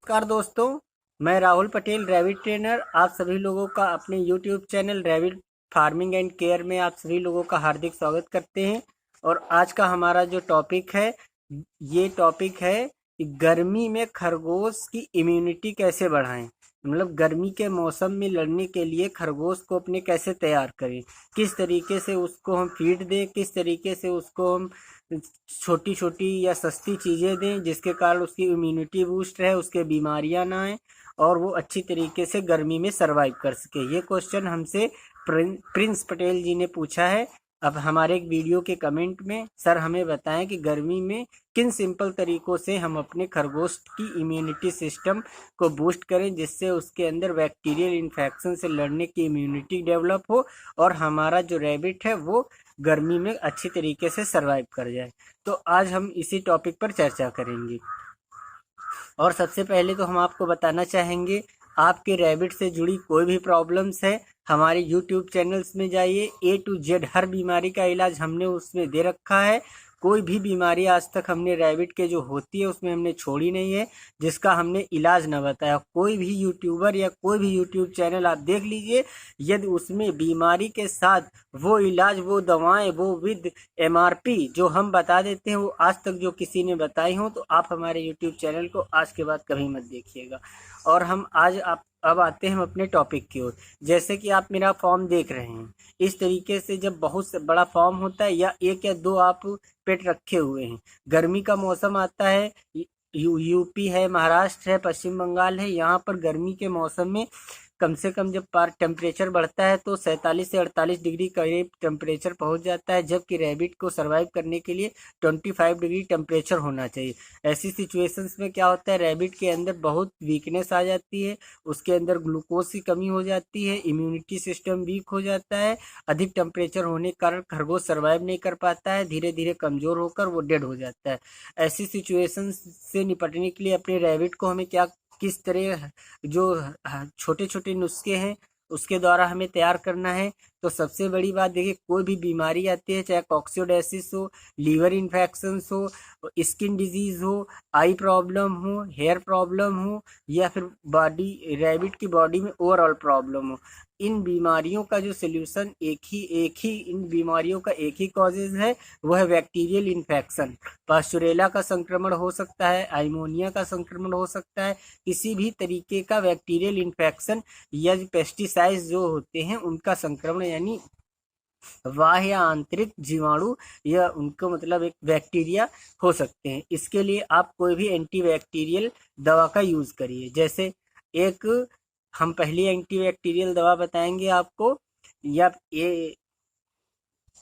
नमस्कार दोस्तों, मैं राहुल पटेल रैबिट ट्रेनर आप सभी लोगों का अपने YouTube channel rabbit farming and care में आप सभी लोगों का हार्दिक स्वागत करते हैं। और आज का हमारा जो टॉपिक है, ये टॉपिक है कि गर्मी में खरगोश की इम्यूनिटी कैसे बढ़ाएं। मतलब गर्मी के मौसम में लड़ने के लिए खरगोश को अपने कैसे तैयार करें, किस तरीके से उसको हम फीड दें, किस तरीके से उसको हम छोटी छोटी या सस्ती चीज़ें दें जिसके कारण उसकी इम्यूनिटी बूस्ट रहे, उसके बीमारियां ना आए और वो अच्छी तरीके से गर्मी में सरवाइव कर सके। ये क्वेश्चन हमसे प्रिंस पटेल जी ने पूछा है। अब हमारे एक वीडियो के कमेंट में सर हमें बताएं कि गर्मी में किन सिंपल तरीकों से हम अपने खरगोश की इम्यूनिटी सिस्टम को बूस्ट करें जिससे उसके अंदर बैक्टीरियल इन्फेक्शन से लड़ने की इम्यूनिटी डेवलप हो और हमारा जो रैबिट है वो गर्मी में अच्छी तरीके से सरवाइव कर जाए। तो आज हम इसी टॉपिक पर चर्चा करेंगे। और सबसे पहले तो हम आपको बताना चाहेंगे, आपके रैबिट से जुड़ी कोई भी प्रॉब्लम्स है हमारे यूट्यूब चैनल्स में जाइए। A to Z हर बीमारी का इलाज हमने उसमें दे रखा है। कोई भी बीमारी आज तक हमने रैबिट के जो होती है उसमें हमने छोड़ी नहीं है जिसका हमने इलाज न बताया। कोई भी यूट्यूबर या कोई भी यूट्यूब चैनल आप देख लीजिए, यदि उसमें बीमारी के साथ वो इलाज, वो दवाएं, वो विद MRP जो हम बता देते हैं वो आज तक जो किसी ने बताई हो, तो आप हमारे यूट्यूब चैनल को आज के बाद कभी मत देखिएगा। और हम आज आप अब आते हैं हम अपने टॉपिक की ओर। जैसे कि आप मेरा फॉर्म देख रहे हैं, इस तरीके से जब बहुत से बड़ा फॉर्म होता है या एक या दो आप पेट रखे हुए हैं, गर्मी का मौसम आता है, यूपी है, महाराष्ट्र है, पश्चिम बंगाल है, यहाँ पर गर्मी के मौसम में कम से कम जब टेम्परेचर बढ़ता है तो 47 से 48 डिग्री करीब टेम्परेचर पहुंच जाता है, जबकि रैबिट को सरवाइव करने के लिए 25 डिग्री टेम्परेचर होना चाहिए। ऐसी सिचुएशंस में क्या होता है, रैबिट के अंदर बहुत वीकनेस आ जाती है, उसके अंदर ग्लूकोज की कमी हो जाती है, इम्यूनिटी सिस्टम वीक हो जाता है। अधिक टेम्परेचर होने के कारण खरगोश सर्वाइव नहीं कर पाता है, धीरे धीरे कमज़ोर होकर वो डेड हो जाता है। ऐसी सिचुएशन से निपटने के लिए अपने रैबिट को हमें क्या किस तरह जो छोटे छोटे नुस्खे हैं उसके द्वारा हमें तैयार करना है। तो सबसे बड़ी बात देखिए, कोई भी बीमारी आती है, चाहे कॉक्सियोडेसिस हो, लीवर इन्फेक्शन हो, स्किन डिजीज हो, आई प्रॉब्लम हो, हेयर प्रॉब्लम हो, या फिर बॉडी रैबिट की बॉडी में ओवरऑल प्रॉब्लम हो, इन बीमारियों का जो सोल्यूशन इन बीमारियों का एक ही कॉजेज है, वह है बैक्टीरियल इन्फेक्शन। पास्चुरेला का संक्रमण हो सकता है, आइमोनिया का संक्रमण हो सकता है, किसी भी तरीके का बैक्टीरियल इन्फेक्शन या पेस्टिसाइड्स जो होते हैं उनका संक्रमण, यानी बाह्य या आंतरिक जीवाणु या उनको मतलब एक बैक्टीरिया हो सकते हैं। इसके लिए आप कोई भी एंटीबैक्टीरियल दवा का यूज करिए। जैसे एक हम पहली एंटीबैक्टीरियल दवा बताएंगे आपको, या ये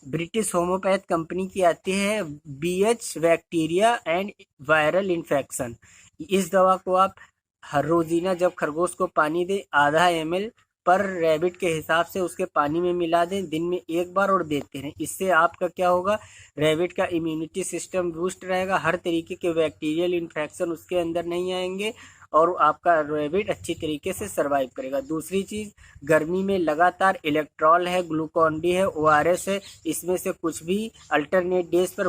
ब्रिटिश होम्योपैथ कंपनी की आती है, BH bacteria and viral infection. इस दवा को आप हर रोजीना जब खरगोश को पानी दें, आधा ml पर रैबिट के हिसाब से उसके पानी में मिला दें, दिन में एक बार और देते रहें। इससे आपका क्या होगा, रैबिट का इम्यूनिटी सिस्टम बूस्ट रहेगा, हर तरीके के बैक्टीरियल इन्फेक्शन उसके अंदर नहीं आएंगे और आपका रैबिट अच्छी तरीके से सरवाइव करेगा। दूसरी चीज़, गर्मी में लगातार इलेक्ट्रॉल है, ग्लूकॉन डी है, ORS है, इसमें से कुछ भी अल्टरनेट डेज पर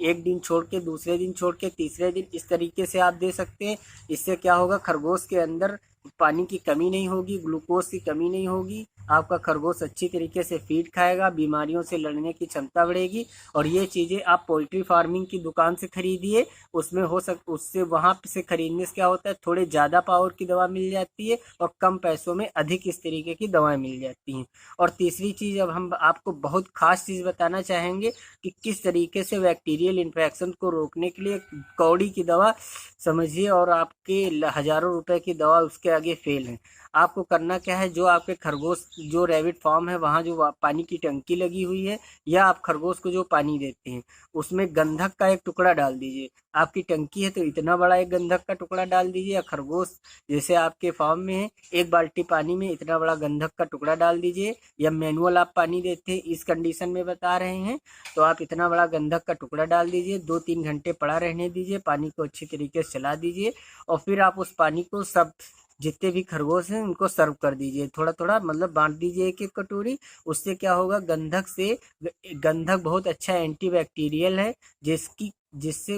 एक दिन छोड़ के, दूसरे दिन छोड़ के, तीसरे दिन, इस तरीके से आप दे सकते हैं। इससे क्या होगा, खरगोश के अंदर पानी की कमी नहीं होगी, ग्लूकोज की कमी नहीं होगी, आपका खरगोश अच्छी तरीके से फीड खाएगा, बीमारियों से लड़ने की क्षमता बढ़ेगी। और ये चीज़ें आप पोल्ट्री फार्मिंग की दुकान से खरीदिए, उसमें उससे वहाँ से खरीदने से क्या होता है, थोड़े ज़्यादा पावर की दवा मिल जाती है और कम पैसों में अधिक इस तरीके की दवाएं मिल जाती हैं। और तीसरी चीज़, अब हम आपको बहुत खास चीज़ बताना चाहेंगे कि किस तरीके से बैक्टीरियल इन्फेक्शन को रोकने के लिए कौड़ी की दवा समझिए और आपके हज़ारों रुपए की दवा उसके आगे फेल है। आपको करना क्या है, जो आपके खरगोश जो रैबिट फार्म है वहाँ जो पानी की टंकी लगी हुई है, या आप खरगोश को जो पानी देते हैं उसमें गंधक का एक टुकड़ा डाल दीजिए। आपकी टंकी है तो इतना बड़ा एक गंधक का टुकड़ा डाल दीजिए, या खरगोश जैसे आपके फार्म में है, एक बाल्टी पानी में इतना बड़ा गंधक का टुकड़ा डाल दीजिए। या मैनुअल आप पानी देते हैं, इस कंडीशन में बता रहे हैं, तो आप इतना बड़ा गंधक का टुकड़ा डाल दीजिए, 2-3 घंटे पड़ा रहने दीजिए, पानी को अच्छी तरीके से चला दीजिए और फिर आप उस पानी को सब जितने भी खरगोश हैं उनको सर्व कर दीजिए, थोड़ा थोड़ा मतलब बांट दीजिए एक एक कटोरी। उससे क्या होगा, गंधक बहुत अच्छा एंटीबैक्टीरियल है जिससे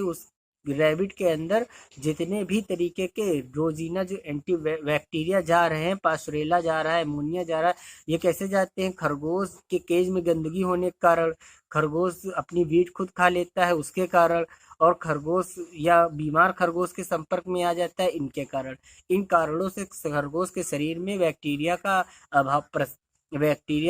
रैबिट के अंदर जितने भी तरीके के रोजीना जो एंटी बैक्टीरिया जा रहे हैं, पास्टोरेला जा रहा है, अमोनिया जा रहा है, ये कैसे जाते हैं? खरगोश के केज में गंदगी होने के कारण, खरगोश अपनी वीट खुद खा लेता है उसके कारण, और खरगोश या बीमार खरगोश के संपर्क में आ जाता है इनके कारण। इन कारणों से खरगोश के शरीर में बैक्टीरिया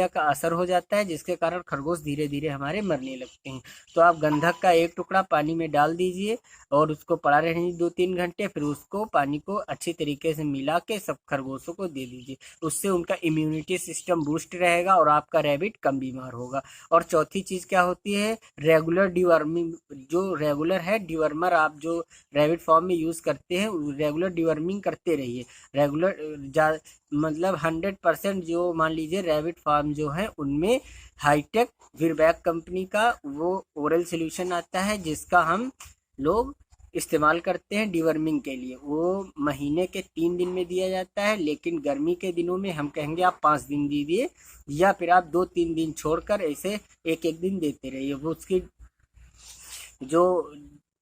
का असर हो जाता है, जिसके कारण खरगोश धीरे धीरे हमारे मरने लगते हैं। तो आप गंधक का एक टुकड़ा पानी में डाल दीजिए और उसको पड़ा रहने दीजिए 2-3 घंटे, फिर उसको पानी को अच्छी तरीके से मिला के सब खरगोशों को दे दीजिए। उससे उनका इम्यूनिटी सिस्टम बूस्ट रहेगा और आपका रैबिट कम बीमार होगा। और चौथी चीज़ क्या होती है? Regular deworming. जो रेगुलर है डिवर्मर आप जो रैबिट फार्म में यूज़ करते हैं, रेगुलर डिवर्मिंग करते रहिए। रेगुलर मतलब 100% जो मान लीजिए रैबिट फार्म जो है उनमें हाईटेक विरबैक कंपनी का वो ओरल सोल्यूशन आता है, जिसका हम लोग इस्तेमाल करते हैं डिवर्मिंग के लिए। वो महीने के 3 दिन में दिया जाता है, लेकिन गर्मी के दिनों में हम कहेंगे आप 5 दिन दीजिए, या फिर आप 2-3 दिन छोड़कर ऐसे एक एक दिन देते रहिए। वो उसकी जो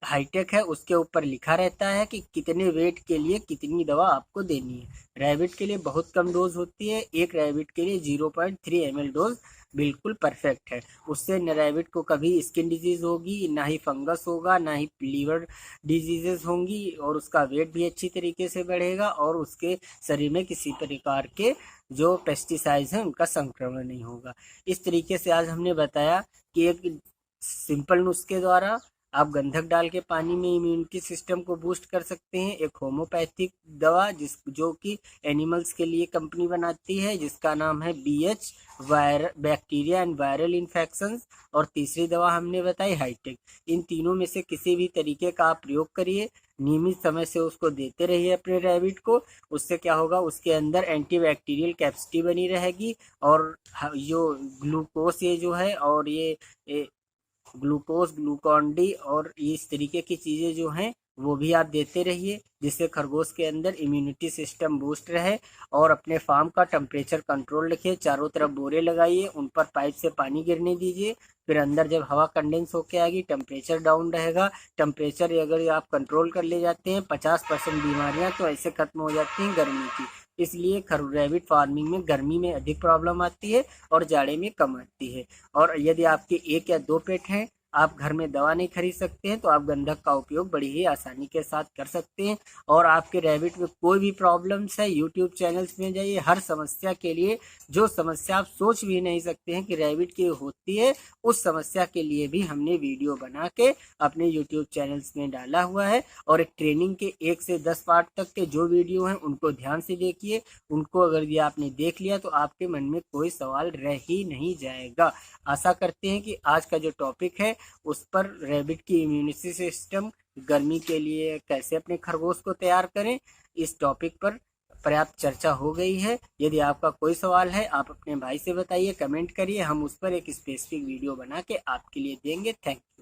हाईटेक है उसके ऊपर लिखा रहता है कि कितने वेट के लिए कितनी दवा आपको देनी है। रैबिट के लिए बहुत कम डोज होती है, एक रैबिट के लिए 0.3 ml डोज बिल्कुल परफेक्ट है। उससे न रैबिट को कभी स्किन डिजीज होगी, ना ही फंगस होगा, ना ही लीवर डिजीजेस होंगी, और उसका वेट भी अच्छी तरीके से बढ़ेगा और उसके शरीर में किसी प्रकार के जो पेस्टिसाइड्स हैं उनका संक्रमण नहीं होगा। इस तरीके से आज हमने बताया कि एक सिंपल नुस्खे द्वारा आप गंधक डाल के पानी में इम्यूनिटी सिस्टम को बूस्ट कर सकते हैं। एक होम्योपैथिक दवा जो कि एनिमल्स के लिए कंपनी बनाती है, जिसका नाम है BH bacteria and viral infections. और तीसरी दवा हमने बताई हाईटेक। इन तीनों में से किसी भी तरीके का आप प्रयोग करिए, नियमित समय से उसको देते रहिए अपने रैबिट को। उससे क्या होगा? उसके अंदर एंटीबैक्टीरियल कैपेसिटी बनी रहेगी, और जो ग्लूकोज ये जो है, और ये ग्लूकोज, ग्लूकॉन डी और इस तरीके की चीज़ें जो हैं वो भी आप देते रहिए, जिससे खरगोश के अंदर इम्यूनिटी सिस्टम बूस्ट रहे। और अपने फार्म का टेम्परेचर कंट्रोल रखिए, चारों तरफ बोरे लगाइए, उन पर पाइप से पानी गिरने दीजिए। फिर अंदर जब हवा कंडेंस होके आएगी, टेम्परेचर डाउन रहेगा। टेम्परेचर अगर आप कंट्रोल कर ले जाते हैं, 50% बीमारियां तो ऐसे खत्म हो जाती हैं गर्मी की। इसलिए रैबिट फार्मिंग में गर्मी में अधिक प्रॉब्लम आती है और जाड़े में कम आती है। और यदि आपके 1 या 2 पेट हैं, आप घर में दवा नहीं खरीद सकते हैं, तो आप गंधक का उपयोग बड़ी ही आसानी के साथ कर सकते हैं। और आपके रैबिट में कोई भी प्रॉब्लम्स है, यूट्यूब चैनल्स में जाइए, हर समस्या के लिए, जो समस्या आप सोच भी नहीं सकते हैं कि रैबिट की होती है, उस समस्या के लिए भी हमने वीडियो बना के अपने यूट्यूब चैनल्स में डाला हुआ है। और एक ट्रेनिंग के 1 से 10 पार्ट तक के जो वीडियो हैं उनको ध्यान से देखिए। उनको अगर ये आपने देख लिया तो आपके मन में कोई सवाल रह ही नहीं जाएगा। आशा करते हैं कि आज का जो टॉपिक है उस पर रैबिट की इम्यूनिटी सिस्टम गर्मी के लिए कैसे अपने खरगोश को तैयार करें, इस टॉपिक पर पर्याप्त चर्चा हो गई है। यदि आपका कोई सवाल है आप अपने भाई से बताइए, कमेंट करिए, हम उस पर एक स्पेसिफिक वीडियो बना के आपके लिए देंगे। Thank you.